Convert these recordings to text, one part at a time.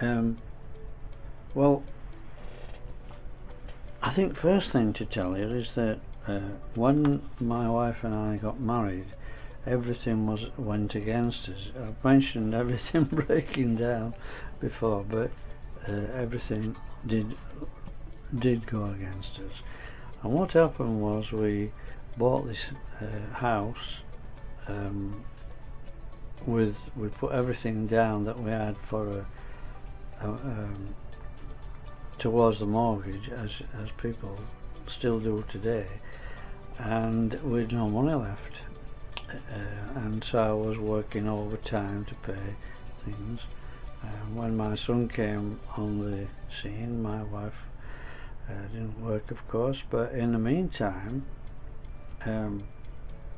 Well, I think first thing to tell you is that when my wife and I got married, everything went against us. I've mentioned everything breaking down before, but everything did go against us. And what happened was we bought this house. We put everything down that we had for towards the mortgage, as people still do today, and we'd no money left, and so I was working overtime to pay things. When my son came on the scene, my wife didn't work, of course, but in the meantime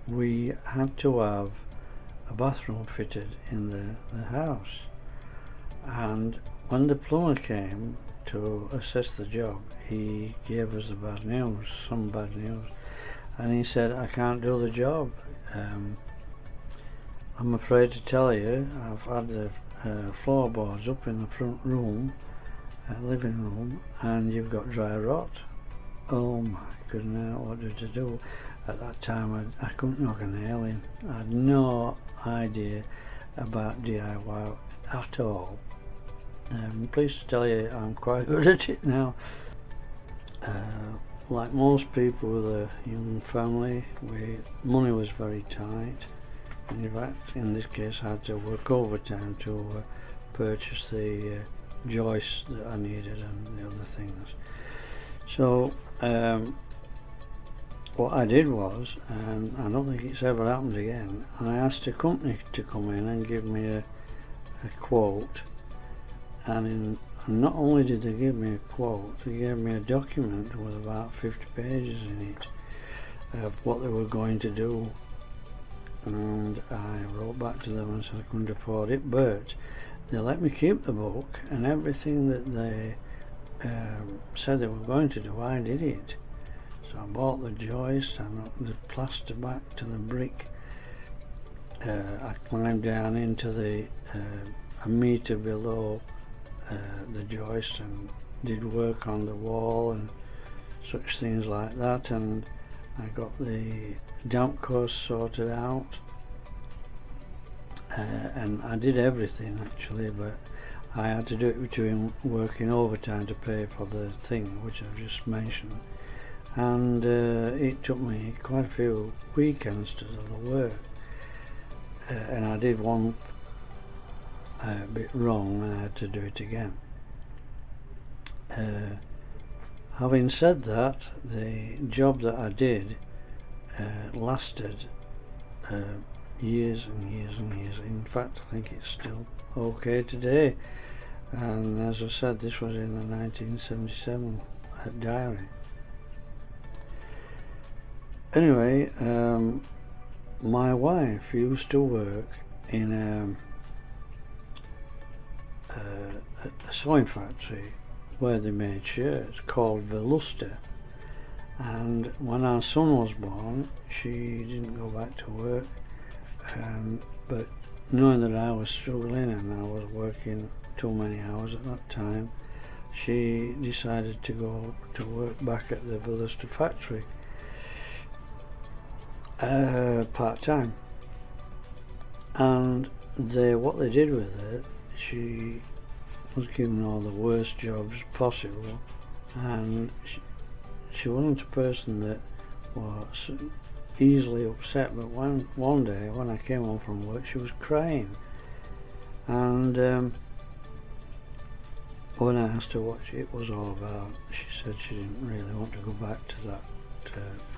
we had to have a bathroom fitted in the house, and when the plumber came to assess the job, he gave us some bad news, and he said, I can't do the job. I'm afraid to tell you, I've had the floorboards up in the front room, living room, and you've got dry rot. Oh my goodness, what did I do? At that time I couldn't knock a nail in. I had no idea about DIY at all. I'm pleased to tell you I'm quite good at it now. Like most people with a young family, money was very tight. In fact, in this case, I had to work overtime to purchase the joists that I needed and the other things. So what I did was, and I don't think it's ever happened again, I asked a company to come in and give me a quote, and not only did they give me a quote, they gave me a document with about 50 pages in it of what they were going to do, and I wrote back to them and said I couldn't afford it, but they let me keep the book, and everything that they said they were going to do, I did it. So I bought the joist, I knocked the plaster back to the brick, I climbed down into a metre below the joist and did work on the wall and such things like that, and I got the damp course sorted out, and I did everything actually, but I had to do it between working overtime to pay for the thing which I've just mentioned, and it took me quite a few weekends to do the work, and I did one bit wrong and I had to do it again. Having said that, the job that I did lasted years and years and years. In fact, I think it's still okay today, and as I said, this was in the 1977 diary. Anyway, my wife used to work in a sewing factory where they made shirts called Velusta, and when our son was born she didn't go back to work, but knowing that I was struggling and I was working too many hours at that time, she decided to go to work back at the Velusta factory part-time, and what they did with it, she was given all the worst jobs possible, and she wasn't a person that was easily upset, but one day when I came home from work she was crying, and when I asked her what it was all about, she said she didn't really want to go back to that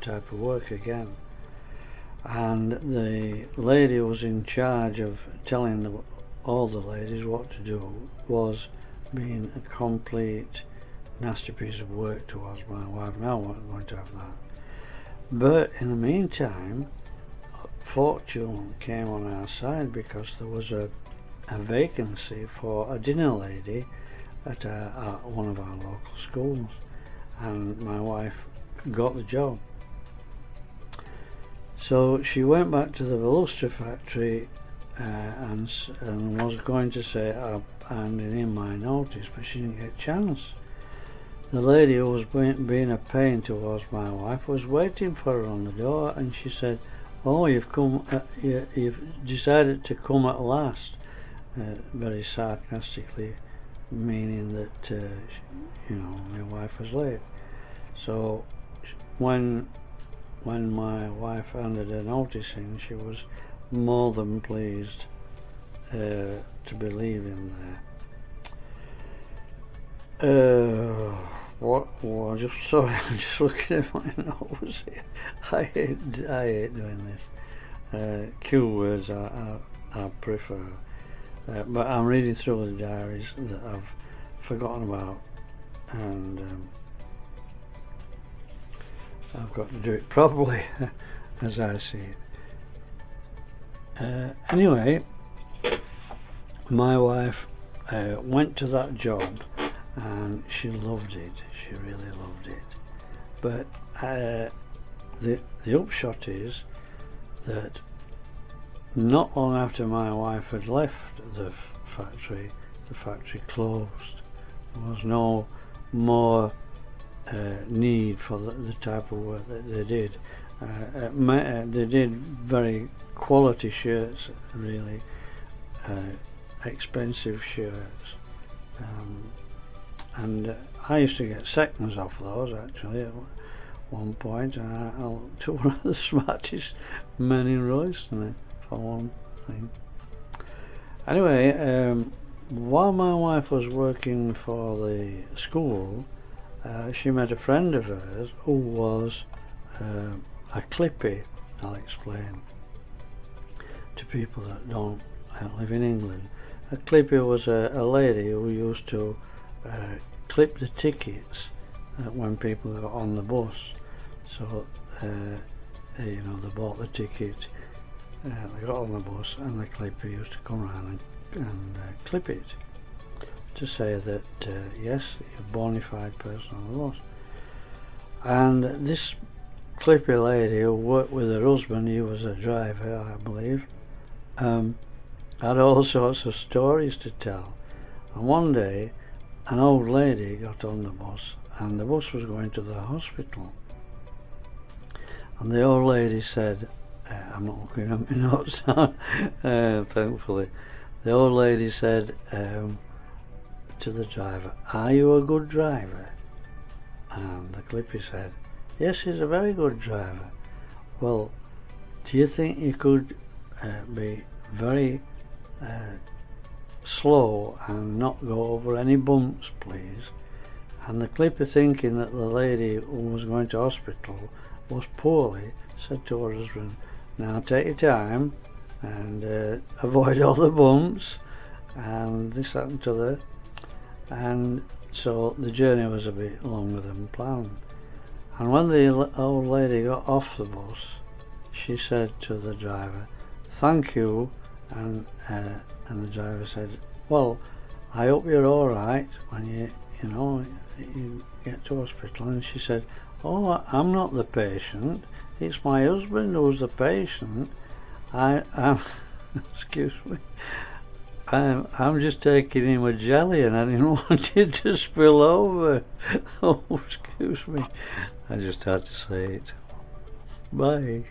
type of work again. And the lady who was in charge of telling all the ladies what to do was being a complete nasty piece of work towards my wife. Now I wasn't going to have that. But in the meantime, fortune came on our side, because there was a vacancy for a dinner lady at one of our local schools, and my wife got the job. So she went back to the Velusta factory and was going to say, handing in my notice, but she didn't get a chance. The lady who was being a pain towards my wife was waiting for her on the door, and she said, "Oh, you've come. You've decided to come at last," very sarcastically, meaning that my wife was late. So when my wife handed her notice in, she was more than pleased to be leaving there. I'm just sorry. I'm just looking at my nose here. I hate doing this. Cue words I prefer, but I'm reading through the diaries that I've forgotten about, and I've got to do it properly as I see it. Anyway, my wife went to that job and she loved it. She really loved it. But the upshot is that not long after my wife had left the factory closed. There was no more need for the type of work that they did. They did very quality shirts, really expensive shirts, and I used to get seconds off those actually at one point. I took one of the smartest men in Royston for one thing. Anyway, while my wife was working for the school, she met a friend of hers who was a clippy. I'll explain to people that don't live in England. A clippy was a lady who used to clip the tickets when people got on the bus. So they bought the ticket, they got on the bus, and the clipper used to come around and clip it to say that yes, you're a bona fide person on the bus. And this clippy lady who worked with her husband, he was a driver, I believe, had all sorts of stories to tell. And one day an old lady got on the bus, and the bus was going to the hospital, and the old lady said, I'm not looking at my notes now, thankfully. The old lady said to the driver, "Are you a good driver?" And the clippy said, "Yes, he's a very good driver." "Well, do you think you could be very slow and not go over any bumps, please?" And the clipper, thinking that the lady who was going to hospital was poorly, said to her husband, "Now take your time and avoid all the bumps." And this happened to her, and so the journey was a bit longer than planned. And when the old lady got off the bus, she said to the driver, "Thank you," and the driver said, "Well, I hope you're all right when you get to hospital." And she said, "Oh, I'm not the patient. It's my husband who's the patient. I'm excuse me. I'm just taking him a jelly, and I didn't want it to spill over." Oh, excuse me. I just had to say it. Bye.